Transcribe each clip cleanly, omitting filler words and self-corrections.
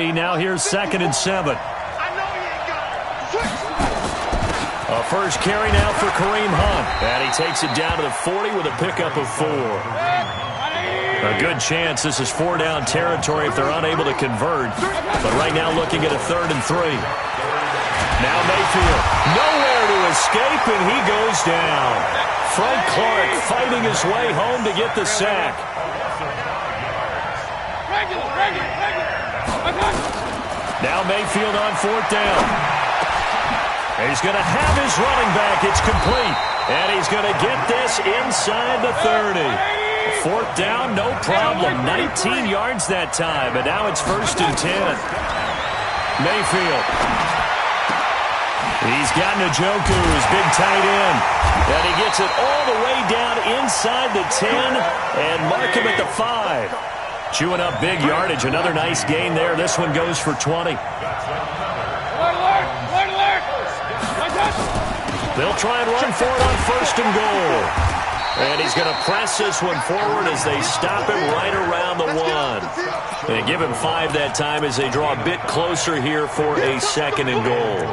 3. Now here's 2nd and 7. A first carry now for Kareem Hunt. And he takes it down to the 40 with a pickup of 4. A good chance this is 4-down territory if they're unable to convert. But right now looking at a 3rd and 3. Now Mayfield, nowhere to escape, and he goes down. Frank Clark fighting his way home to get the sack. Now Mayfield on 4th down. And he's going to have his running back. It's complete. And he's going to get this inside the 30. 4th down, no problem. 19 yards that time. And now it's 1st and 10. Mayfield. He's got Njoku, his big tight end. And he gets it all the way down inside the 10 and mark him at the 5. Chewing up big yardage. Another nice gain there. This one goes for 20. They'll try and run for it on 1st and goal. And he's going to press this one forward as they stop him right around the 1. And give him 5 that time as they draw a bit closer here for a 2nd and goal.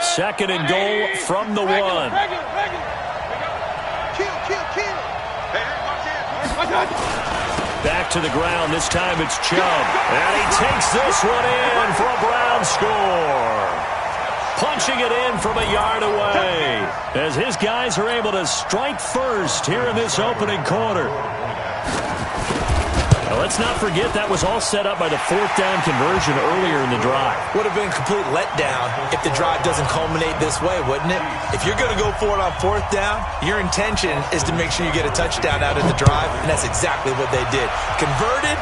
Second and goal from the 1. Back to the ground. This time it's Chubb. And he takes this one in for a Brown score. Punching it in from a yard away as his guys are able to strike first here in this opening quarter. Now, let's not forget that was all set up by the 4th down conversion earlier in the drive. Would have been a complete letdown if the drive doesn't culminate this way, wouldn't it? If you're going to go for it on 4th down, your intention is to make sure you get a touchdown out of the drive, and that's exactly what they did. Converted,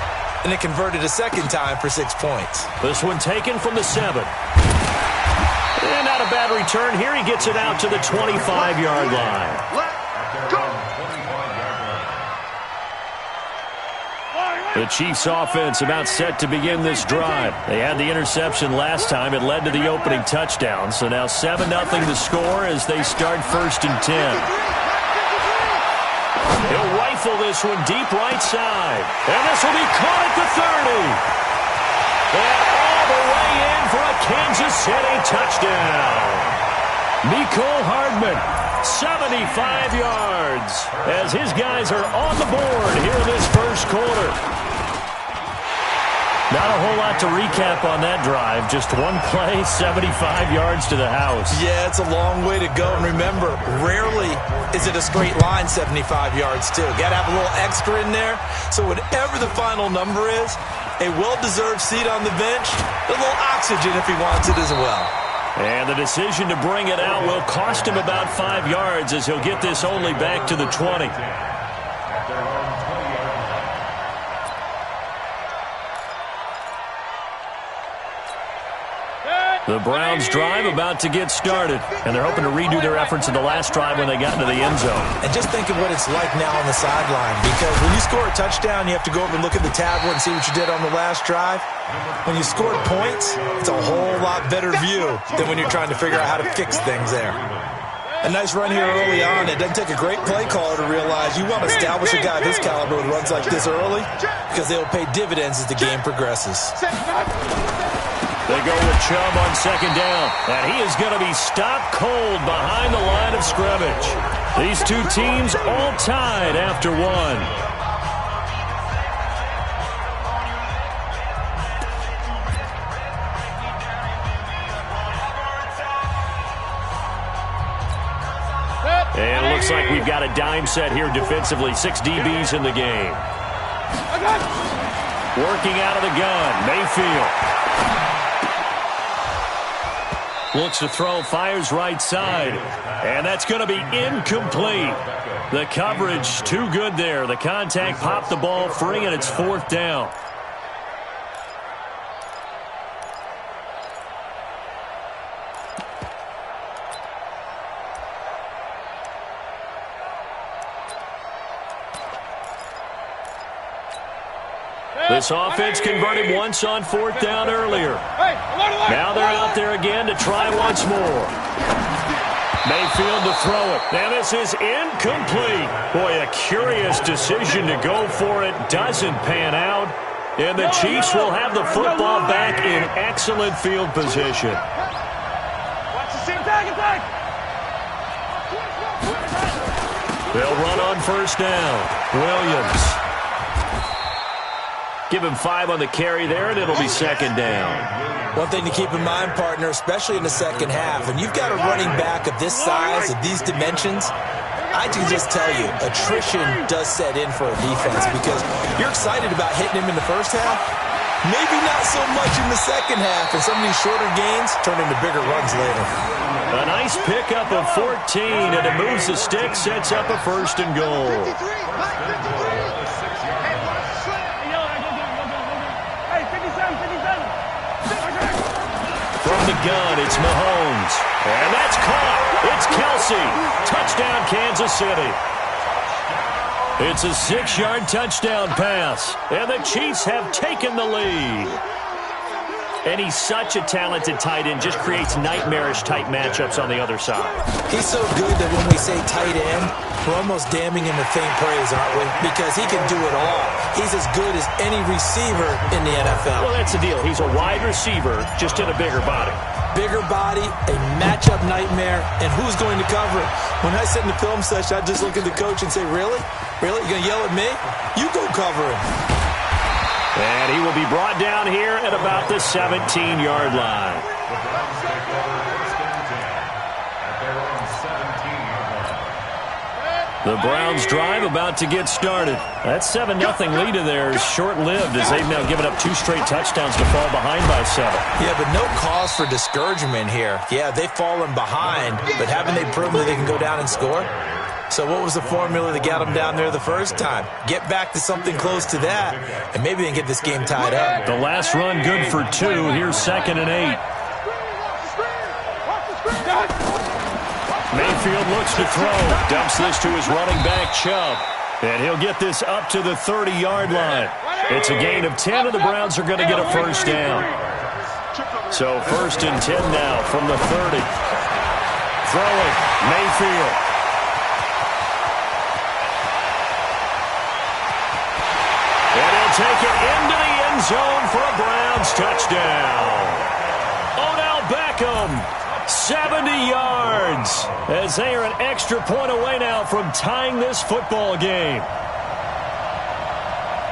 and it converted a second time for 6 points. This one taken from the 7. And not a bad return here. He gets it out to the 25-yard line. The Chiefs' offense about set to begin this drive. They had the interception last time. It led to the opening touchdown. So now 7-0 the score as they start 1st and 10. He'll rifle this one deep right side. And this will be caught at the 30. And all the way in for a Kansas City touchdown. Mecole Hardman, 75 yards, as his guys are on the board here in this first quarter. Not a whole lot to recap on that drive. Just one play, 75 yards to the house. Yeah, it's a long way to go. And remember, rarely is it a straight line 75 yards, too. Got to have a little extra in there. So whatever the final number is, a well-deserved seat on the bench, a little oxygen if he wants it as well. And the decision to bring it out will cost him about 5 yards as he'll get this only back to the 20. The Browns drive about to get started, and they're hoping to redo their efforts in the last drive when they got into the end zone. And just think of what it's like now on the sideline, because when you score a touchdown, you have to go over and look at the tablet and see what you did on the last drive. When you scored points, it's a whole lot better view than when you're trying to figure out how to fix things there. A nice run here early on. It doesn't take a great play caller to realize you want to establish a guy of this caliber who runs like this early, because they'll pay dividends as the game progresses. They go with Chubb on 2nd down, and he is going to be stopped cold behind the line of scrimmage. These two teams all tied after one. And it looks like we've got a dime set here defensively. 6 DBs in the game. Working out of the gun, Mayfield. Looks to throw, fires right side. And that's going to be incomplete. The coverage too good there. The contact popped the ball free, and it's 4th down. This offense converted once on 4th down earlier. Now they're out there again to try once more. Mayfield to throw it. And this is incomplete. Boy, a curious decision to go for it. Doesn't pan out. And the Chiefs will have the football back in excellent field position. They'll run on first down. Williams. Give him 5 on the carry there, and it'll be second down. One thing to keep in mind, partner, especially in the second half, when you've got a running back of this size, of these dimensions, I can just tell you, attrition does set in for a defense because you're excited about hitting him in the first half. Maybe not so much in the second half, and some of these shorter gains turn into bigger runs later. A nice pickup of 14, and it moves the stick, sets up a first and goal. From the gun, it's Mahomes. And that's caught. It's Kelsey. Touchdown, Kansas City. It's a 6-yard touchdown pass. And the Chiefs have taken the lead. And he's such a talented tight end, just creates nightmarish-type matchups on the other side. He's so good that when we say tight end, we're almost damning him with faint praise, aren't we? Because he can do it all. He's as good as any receiver in the NFL. Well, that's the deal. He's a wide receiver, just in a bigger body. Bigger body, a matchup nightmare, and who's going to cover it? When I sit in the film session, I just look at the coach and say, really? Really? You're going to yell at me? You go cover him. And he will be brought down here at about the 17-yard line. The Browns drive about to get started. That 7-0 lead of theirs is short-lived as they've now given up 2 straight touchdowns to fall behind by 7. Yeah, but no cause for discouragement here. Yeah, they've fallen behind, but haven't they proven that they can go down and score? So what was the formula that got them down there the first time? Get back to something close to that, and maybe they can get this game tied up. The last run good for 2. Here's 2nd and 8. Mayfield looks to throw. Dumps this to his running back, Chubb. And he'll get this up to the 30-yard line. It's a gain of 10, and the Browns are going to get a first down. So 1st and 10 now from the 30. Throwing, Mayfield. And he'll take it into the end zone for a Browns touchdown. Odell Beckham. 70 yards as they are an extra point away now from tying this football game.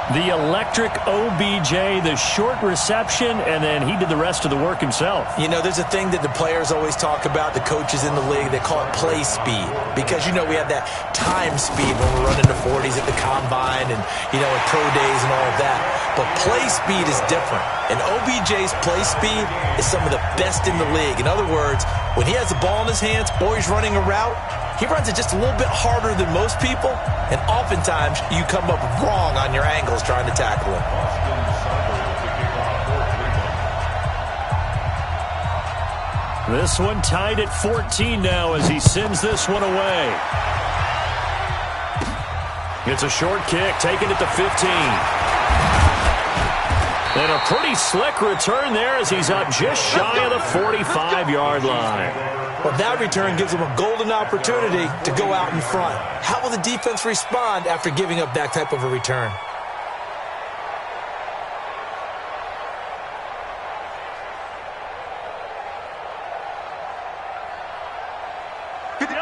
The electric OBJ, the short reception, and then he did the rest of the work himself. You know, there's a thing that the players always talk about, the coaches in the league, they call it play speed. Because, you know, we have that time speed when we're running the 40s at the combine and, you know, at pro days and all of that. But play speed is different. And OBJ's play speed is some of the best in the league. In other words, when he has the ball in his hands or he's running a route, he runs it just a little bit harder than most people, and oftentimes you come up wrong on your angles trying to tackle him. This one tied at 14 now as he sends this one away. It's a short kick, taken at the 15. And a pretty slick return there as he's up just shy of the 45-yard line. Well, that return gives them a golden opportunity to go out in front. How will the defense respond after giving up that type of a return?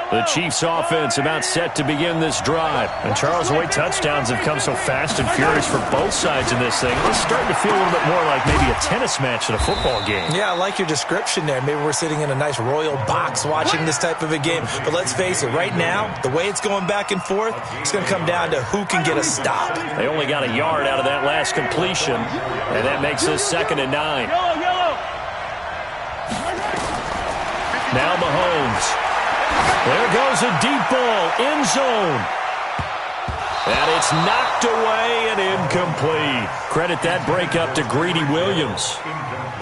The Chiefs offense about set to begin this drive. And Charles, the way touchdowns have come so fast and furious for both sides in this thing, it's starting to feel a little bit more like maybe a tennis match at a football game. Yeah, I like your description there. Maybe we're sitting in a nice royal box watching this type of a game. But let's face it, right now, the way it's going back and forth, it's going to come down to who can get a stop. They only got a yard out of that last completion, and that makes this 2nd and 9. Now Mahomes. There goes a deep ball, end zone. And it's knocked away and incomplete. Credit that breakup to Greedy Williams.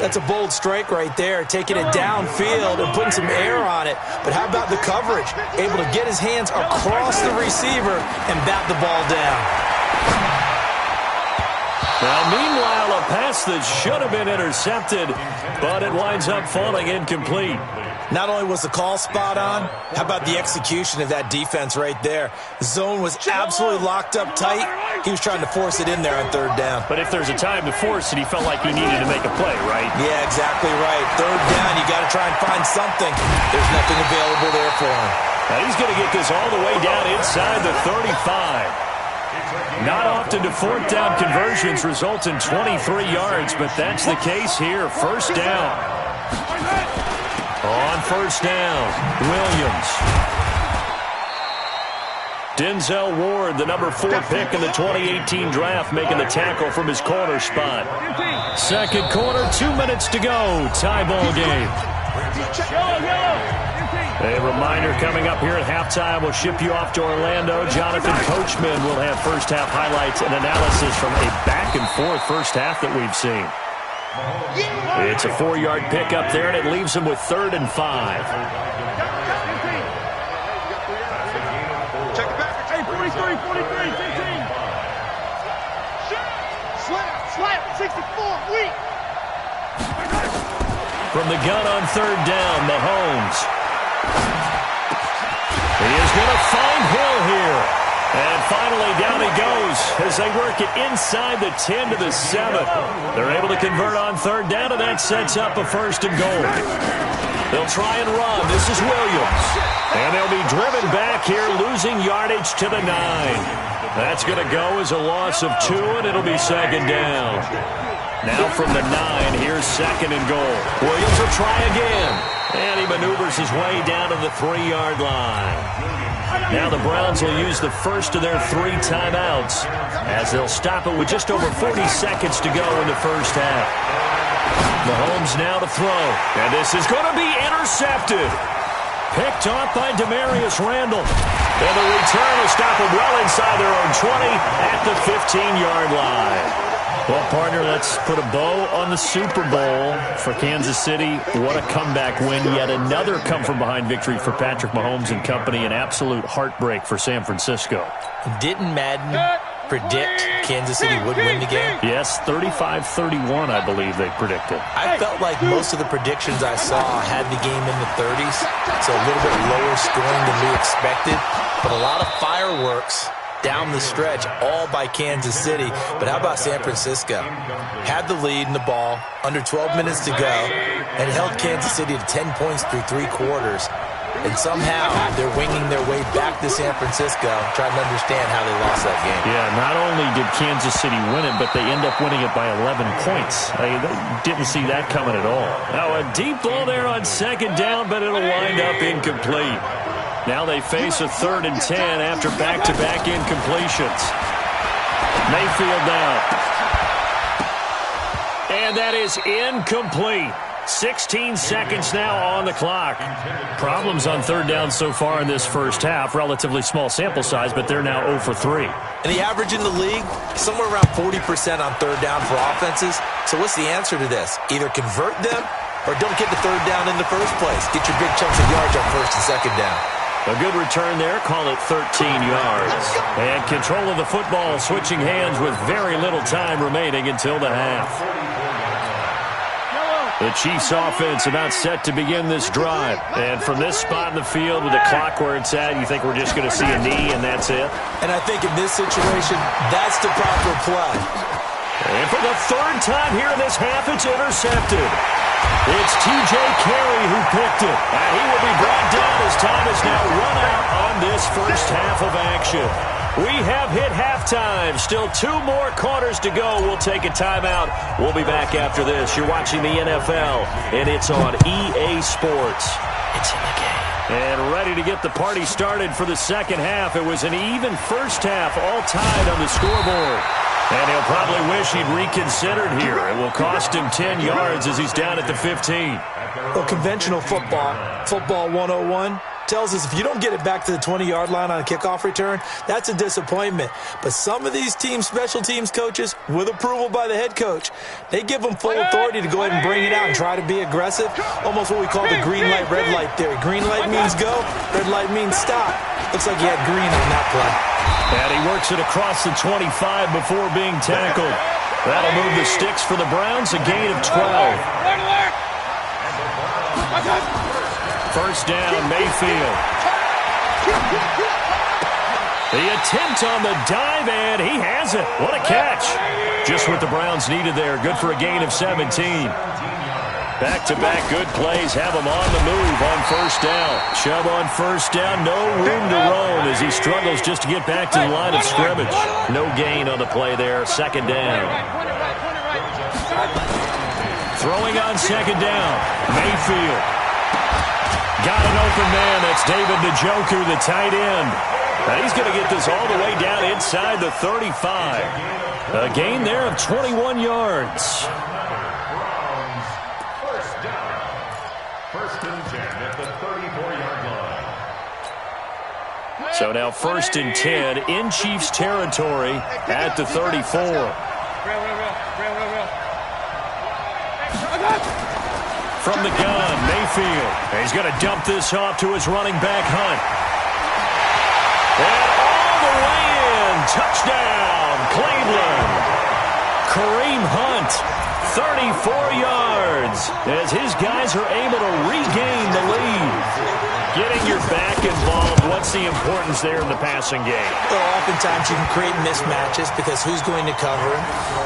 That's a bold strike right there, taking it downfield and putting some air on it. But how about the coverage? Able to get his hands across the receiver and bat the ball down. Now, meanwhile, a pass that should have been intercepted, but it winds up falling incomplete. Not only was the call spot on, how about the execution of that defense right there? The zone was absolutely locked up tight. He was trying to force it in there on third down. But if there's a time to force it, he felt like he needed to make a play, right? Yeah, exactly right. Third down, you got to try and find something. There's nothing available there for him. Now he's going to get this all the way down inside the 35. Not often do fourth down conversions result in 23 yards, but that's the case here. First down. On first down, Williams. Denzel Ward, the number 4 pick in the 2018 draft, making the tackle from his corner spot. Second quarter, 2 minutes to go. Tie ball game. A reminder coming up here at halftime. We'll ship you off to Orlando. Jonathan Coachman will have first half highlights and analysis from a back-and-forth first half that we've seen. It's a 4-yard pickup there, and it leaves him with 3rd and 5. Check it back. Hey, 43, 43, 15. Slap, 64, weak. From the gun on third down, Mahomes. He is going to find Hill here. And finally, down he goes as they work it inside the 10 to the 7. They're able to convert on third down, and that sets up a 1st and goal. They'll try and run. This is Williams. And they'll be driven back here, losing yardage to the 9. That's going to go as a loss of 2, and it'll be 2nd down. Now from the 9, here's 2nd and goal. Williams will try again. And he maneuvers his way down to the 3-yard line. Now the Browns will use the first of their 3 timeouts as they'll stop it with just over 40 seconds to go in the first half. Mahomes now to throw. And this is going to be intercepted. Picked off by Demarius Randall. And the return will stop them well inside their own 20 at the 15-yard line. Well, partner, let's put a bow on the Super Bowl for Kansas City. What a comeback win. Yet another come-from-behind victory for Patrick Mahomes and company. An absolute heartbreak for San Francisco. Didn't Madden predict Kansas City would win the game? Yes, 35-31, I believe they predicted. I felt like most of the predictions I saw had the game in the 30s, so a little bit lower scoring than we expected, but a lot of fireworks down the stretch, all by Kansas City. But how about San Francisco? Had the lead in the ball, under 12 minutes to go, and held Kansas City to 10 points through 3 quarters. And somehow they're winging their way back to San Francisco, trying to understand how they lost that game. Yeah, not only did Kansas City win it, but they end up winning it by 11 points. They didn't see that coming at all. Now a deep ball there on 2nd down, but it'll wind up incomplete. Now they face a 3rd and 10 after back-to-back incompletions. Mayfield now. And that is incomplete. 16 seconds now on the clock. Problems on 3rd down so far in this first half. Relatively small sample size, but they're now 0 for 3. And the average in the league, somewhere around 40% on 3rd down for offenses. So what's the answer to this? Either convert them or don't get the 3rd down in the first place. Get your big chunks of yards on 1st and 2nd down. A good return there, call it 13 yards. And control of the football switching hands with very little time remaining until the half. The Chiefs offense about set to begin this drive. And from this spot in the field with the clock where it's at, you think we're just going to see a knee and that's it? And I think in this situation, that's the proper play. And for the 3rd time here in this half, it's intercepted. It's T.J. Carey who picked it. And he will be brought down as time is now run out on this first half of action. We have hit halftime. Still 2 more quarters to go. We'll take a timeout. We'll be back after this. You're watching the NFL, and it's on EA Sports. It's in the game. And ready to get the party started for the second half. It was an even first half, all tied on the scoreboard. And he'll probably wish he'd reconsidered here. It will cost him 10 yards as he's down at the 15. Well, conventional football 101, tells us if you don't get it back to the 20-yard line on a kickoff return, that's a disappointment. But some of these teams, special teams coaches, with approval by the head coach, they give them full authority to go ahead and bring it out and try to be aggressive. Almost what we call the green light, red light theory. Green light means go, red light means stop. Looks like he had green on that play. And he works it across the 25 before being tackled. That'll move the sticks for the Browns, a gain of 12. First down, Mayfield. The attempt on the dive, and he has it. What a catch. Just what the Browns needed there. Good for a gain of 17. Back-to-back good plays have him on the move on first down. Chubb on first down, no room to roam as he struggles just to get back to the line of scrimmage. No gain on the play there, second down. Throwing on second down, Mayfield. Got an open man, that's David Njoku, the tight end. Now he's going to get this all the way down inside the 35. A gain there of 21 yards. First and 10 at the 34-yard line. So now first and 10 in Chiefs territory at the 34. From the gun, Mayfield. He's going to dump this off to his running back, Hunt. And all the way in. Touchdown, Cleveland. Kareem Hunt, 34 yards, as his guys are able to regain the lead. Getting your back involved, what's the importance there in the passing game? Well, oftentimes you can create mismatches because who's going to cover him,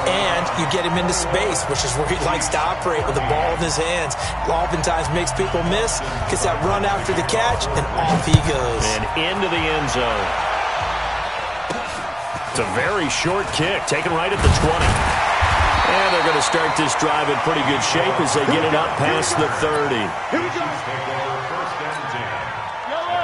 and you get him into space, which is where he likes to operate with the ball in his hands. Oftentimes makes people miss, gets that run after the catch, and off he goes. And into the end zone. It's a very short kick, taken right at the 20. And they're going to start this drive in pretty good shape as they get it up past the 30.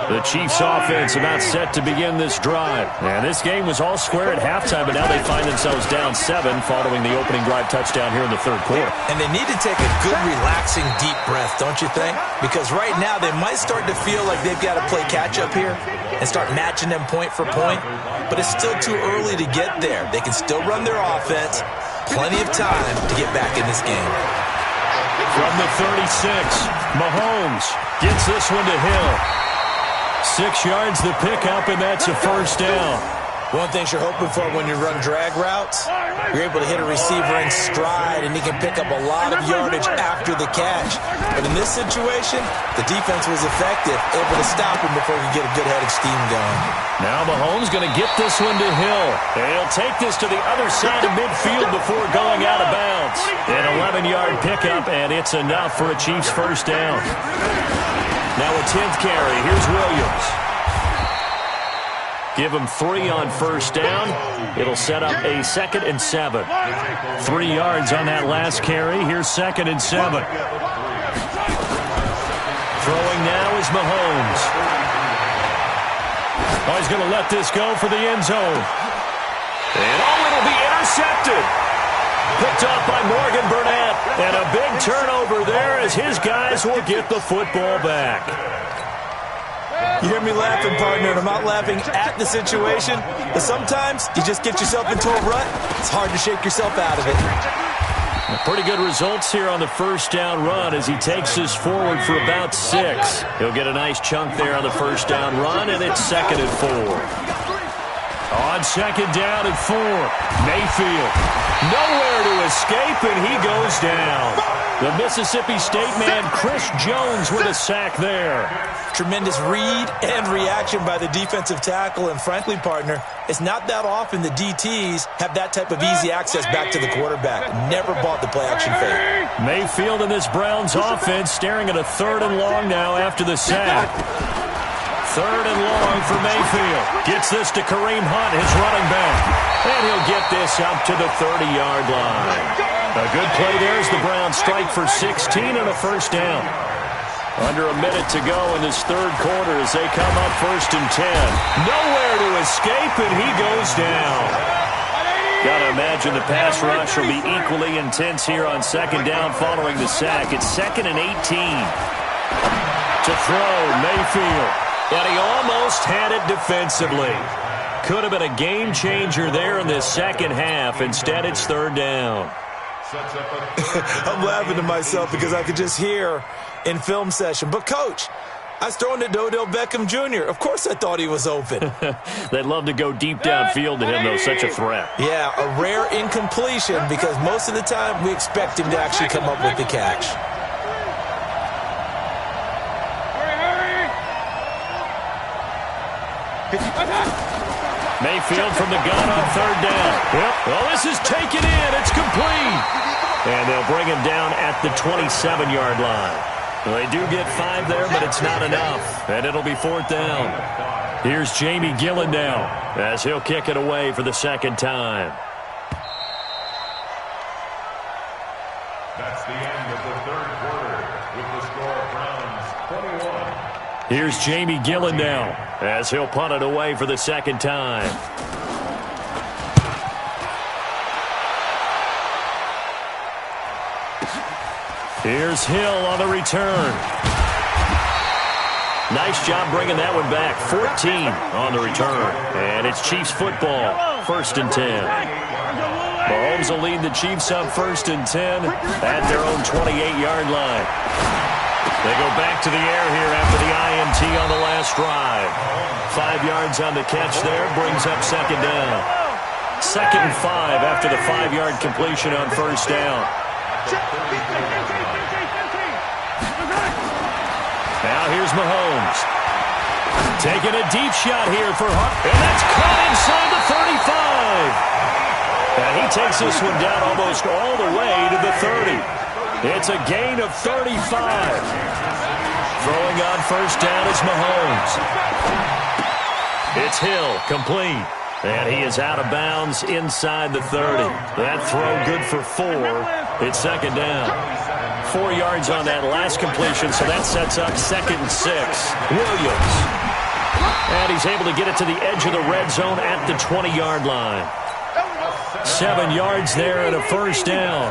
The Chiefs offense about set to begin this drive. And this game was all square at halftime, but now they find themselves down 7 following the opening drive touchdown here in the third quarter. And they need to take a good, relaxing, deep breath, don't you think? Because right now they might start to feel like they've got to play catch-up here and start matching them point for point. But it's still too early to get there. They can still run their offense. Plenty of time to get back in this game. From the 36, Mahomes gets this one to Hill. 6 yards the pickup, and that's a first down. One thing you're hoping for when you run drag routes, you're able to hit a receiver in stride, and he can pick up a lot of yardage after the catch. But in this situation, the defense was effective, able to stop him before he could get a good head of steam going. Now Mahomes going to get this one to Hill. And he'll take this to the other side of midfield before going out of bounds. An 11-yard pickup, and it's enough for a Chiefs first down. Now a 10th carry. Here's Williams. Give him 3 on first down. It'll set up a 2nd and 7. 3 yards on that last carry. Here's 2nd and 7. Throwing now is Mahomes. Oh, he's going to let this go for the end zone. And it'll be intercepted. Picked up by Morgan Burnett. And a big turnover there as his guys will get the football back. You hear me laughing, partner, and I'm not laughing at the situation, but sometimes you just get yourself into a rut. It's hard to shake yourself out of it. Pretty good results here on the first down run as he takes this forward for about 6. He'll get a nice chunk there on the first down run, and it's 2nd and 4. On 2nd down and 4, Mayfield. Nowhere to escape, and he goes down. The Mississippi State man, Chris Jones, with a sack there. Tremendous read and reaction by the defensive tackle, and frankly, partner, it's not that often the DTs have that type of easy access back to the quarterback. Never bought the play-action fake. Mayfield and this Browns offense staring at a 3rd and long now after the sack. 3rd and long for Mayfield. Gets this to Kareem Hunt, his running back. And he'll get this up to the 30-yard line. A good play there as the Browns strike for 16 and a first down. Under a minute to go in this third quarter as they come up 1st and 10. Nowhere to escape, and he goes down. Got to imagine the pass rush will be equally intense here on 2nd down following the sack. It's 2nd and 18. To throw, Mayfield. And he almost had it defensively. Could have been a game changer there in the second half. Instead, it's 3rd down. I'm laughing to myself because I could just hear in film session. But, Coach, I was throwing to Odell Beckham Jr. Of course I thought he was open. They'd love to go deep downfield to him, though. Such a threat. Yeah, a rare incompletion because most of the time we expect him to actually come up with the catch. Mayfield from the gun on third down. Yep. Well, this is taken in. It's complete. And they'll bring him down at the 27-yard line. Well, they do get 5 there, but it's not enough. And it'll be fourth down. Here's Jamie Gillen now as he'll kick it away for the second time. That's the end of the third quarter with the score Browns 21. Here's Jamie Gillen now as he'll punt it away for the second time. Here's Hill on the return. Nice job bringing that one back. 14 on the return. And it's Chiefs football. First and 10. Mahomes will lead the Chiefs up first and 10 at their own 28-yard line. They go back to the air here after the INT on the last drive. 5 yards on the catch there brings up second down. Second and 5 after the 5-yard completion on first down. Now here's Mahomes. Taking a deep shot here for Hunt. And that's caught inside the 35. And he takes this one down almost all the way to the 30. It's a gain of 35. Throwing on first down is Mahomes. It's Hill, complete. And he is out of bounds inside the 30. That throw good for 4. It's second down. 4 yards on that last completion, so that sets up second and 6. Williams. And he's able to get it to the edge of the red zone at the 20-yard line. 7 yards there and a first down.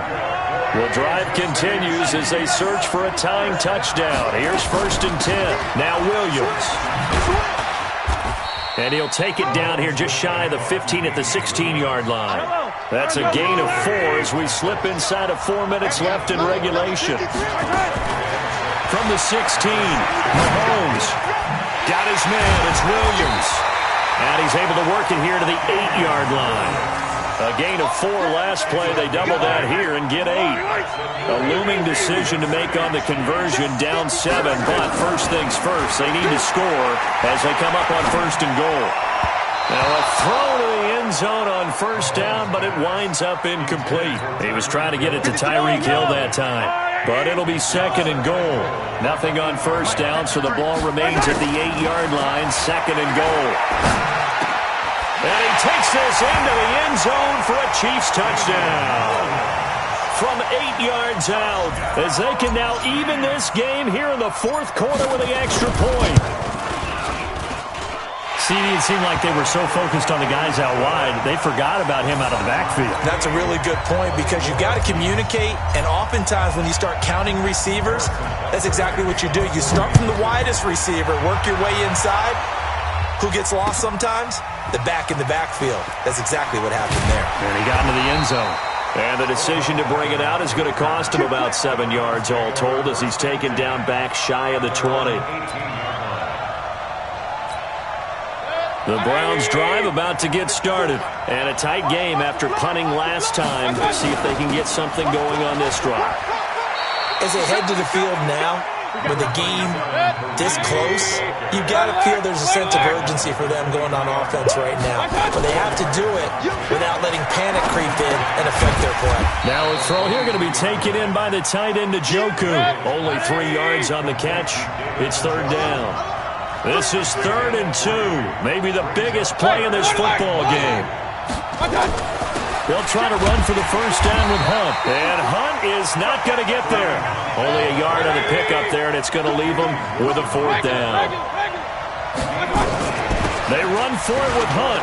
The drive continues as they search for a tying touchdown. Here's first and 10. Now Williams. And he'll take it down here just shy of the 15 at the 16-yard line. That's a gain of 4 as we slip inside of 4 minutes left in regulation. From the 16, Mahomes got his man. It's Williams. And he's able to work it here to the 8-yard line. A gain of 4 last play. They double that here and get 8. A looming decision to make on the conversion, down 7. But first things first, they need to score as they come up on first and goal. Now a throw to the end zone on first down, but it winds up incomplete. He was trying to get it to Tyreek Hill that time. But it'll be second and goal. Nothing on first down, so the ball remains at the 8-yard line, second and goal. And he takes this into the end zone for a Chiefs touchdown. From 8 yards out, as they can now even this game here in the fourth quarter with the extra point. See, it seemed like they were so focused on the guys out wide, they forgot about him out of the backfield. That's a really good point because you've got to communicate, and oftentimes when you start counting receivers, that's exactly what you do. You start from the widest receiver, work your way inside. Who gets lost sometimes? The back in the backfield. That's exactly what happened there. And he got into the end zone. And the decision to bring it out is going to cost him about 7 yards all told as he's taken down back shy of the 20. The Browns drive about to get started. And a tight game after punting last time. See if they can get something going on this drive. As they head to the field now, with the game this close, you've got to feel there's a sense of urgency for them going on offense right now. But they have to do it without letting panic creep in and affect their play. Now a throw here going to be taken in by the tight end Njoku. Only 3 yards on the catch. It's third down. This is 3rd and 2. Maybe the biggest play in this football game. They'll try to run for the first down with Hunt. And Hunt is not going to get there. Only a yard on the pickup there, and it's going to leave them with a fourth down. They run for it with Hunt.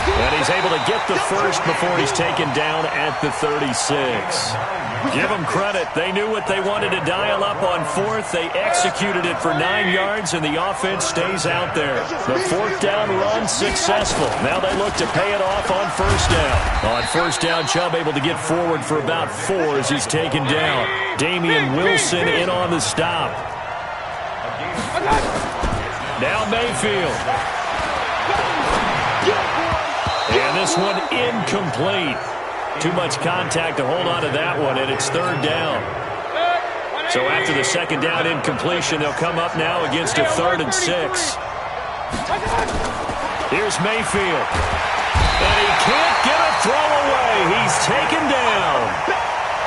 And he's able to get the first before he's taken down at the 36. Give them credit. They knew what they wanted to dial up on fourth. They executed it for 9 yards, and the offense stays out there. The fourth down run successful. Now they look to pay it off on first down. On first down, Chubb able to get forward for about 4 as he's taken down. Damian Wilson in on the stop. Now Mayfield. And this one incomplete. Too much contact to hold on to that one, and it's third down. So after the second down incompletion, they'll come up now against a 3rd and 6. Here's Mayfield. And he can't get a throw away. He's taken down.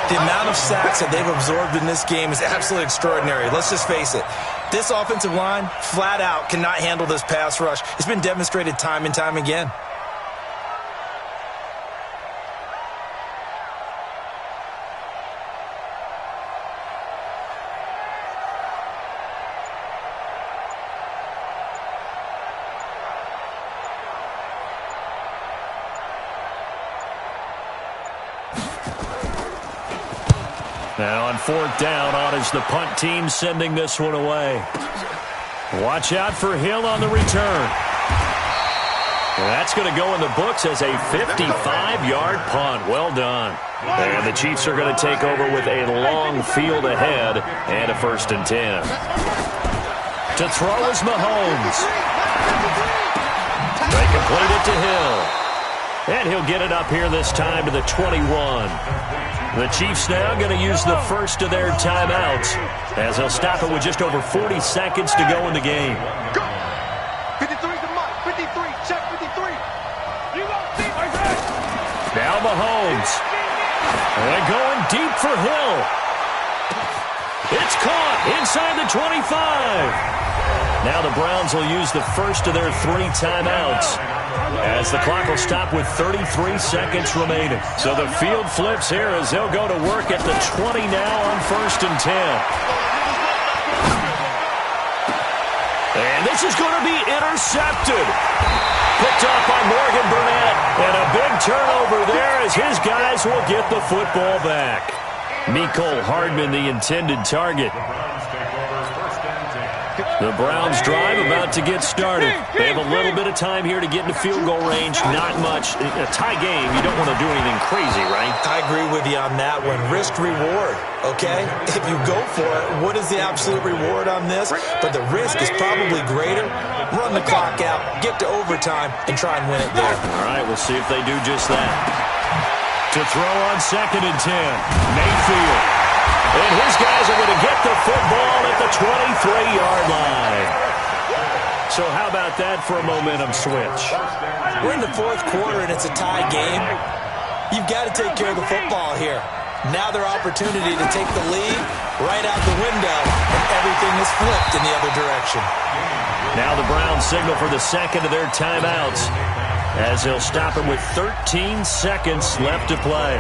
The amount of sacks that they've absorbed in this game is absolutely extraordinary. Let's just face it. This offensive line, flat out, cannot handle this pass rush. It's been demonstrated time and time again. Now on 4th down, on is the punt team sending this one away. Watch out for Hill on the return. That's going to go in the books as a 55-yard punt. Well done. And the Chiefs are going to take over with a long field ahead and a 1st and 10. To throw is Mahomes. They complete it to Hill. And he'll get it up here this time to the 21. The Chiefs now going to use the first of their timeouts as they'll stop it with just over 40 seconds to go in the game. Go! 53's the mark. 53. Check 53. You go, Steve. Now Mahomes. And going deep for Hill. It's caught inside the 25. Now the Browns will use the first of their 3 timeouts as the clock will stop with 33 seconds remaining. So the field flips here as they'll go to work at the 20 now on 1st and 10. And this is going to be intercepted. Picked off by Morgan Burnett. And a big turnover there as his guys will get the football back. Mecole Hardman, the intended target. The Browns drive about to get started. They have a little bit of time here to get into field goal range. Not much. A tie game, you don't want to do anything crazy, right? I agree with you on that one. Risk-reward, okay? If you go for it, what is the absolute reward on this? But the risk is probably greater. Run the clock out, get to overtime, and try and win it there. All right, we'll see if they do just that. To throw on 2nd and 10, Mayfield. And his guys are going to get the football at the 23-yard line. So how about that for a momentum switch? We're in the 4th quarter, and it's a tie game. You've got to take care of the football here. Now their opportunity to take the lead right out the window, and everything is flipped in the other direction. Now the Browns signal for the second of their timeouts as they'll stop it with 13 seconds left to play.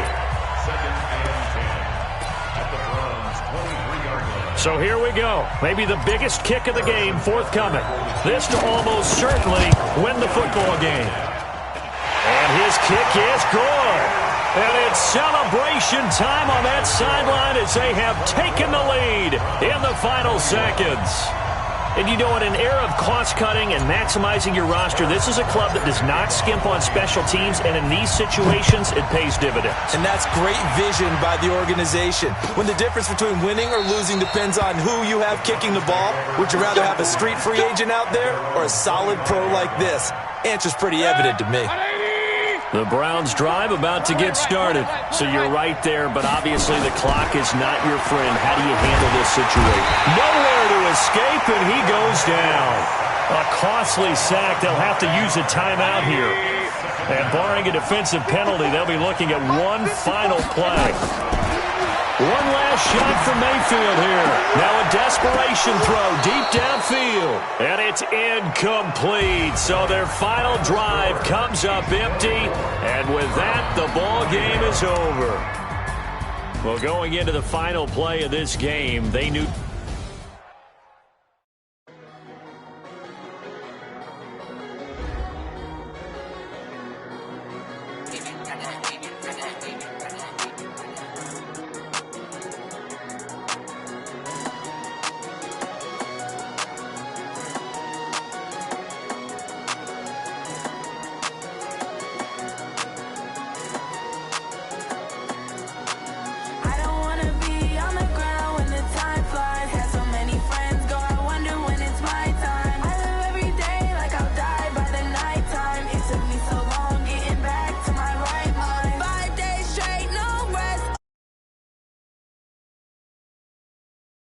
So here we go. Maybe the biggest kick of the game forthcoming. This to almost certainly win the football game. And his kick is good. And it's celebration time on that sideline as they have taken the lead in the final seconds. And you know, in an era of cost-cutting and maximizing your roster, this is a club that does not skimp on special teams, and in these situations, it pays dividends. And that's great vision by the organization. When the difference between winning or losing depends on who you have kicking the ball, would you rather have a street free agent out there or a solid pro like this? Answer's pretty evident to me. The Browns drive about to get started. So you're right there, but obviously the clock is not your friend. How do you handle this situation? Nowhere to escape, and he goes down. A costly sack. They'll have to use a timeout here. And barring a defensive penalty, they'll be looking at one final play. One last shot from Mayfield here. Now a desperation throw deep downfield. And it's incomplete. So their final drive comes up empty. And with that, the ball game is over. Well, going into the final play of this game, they knew...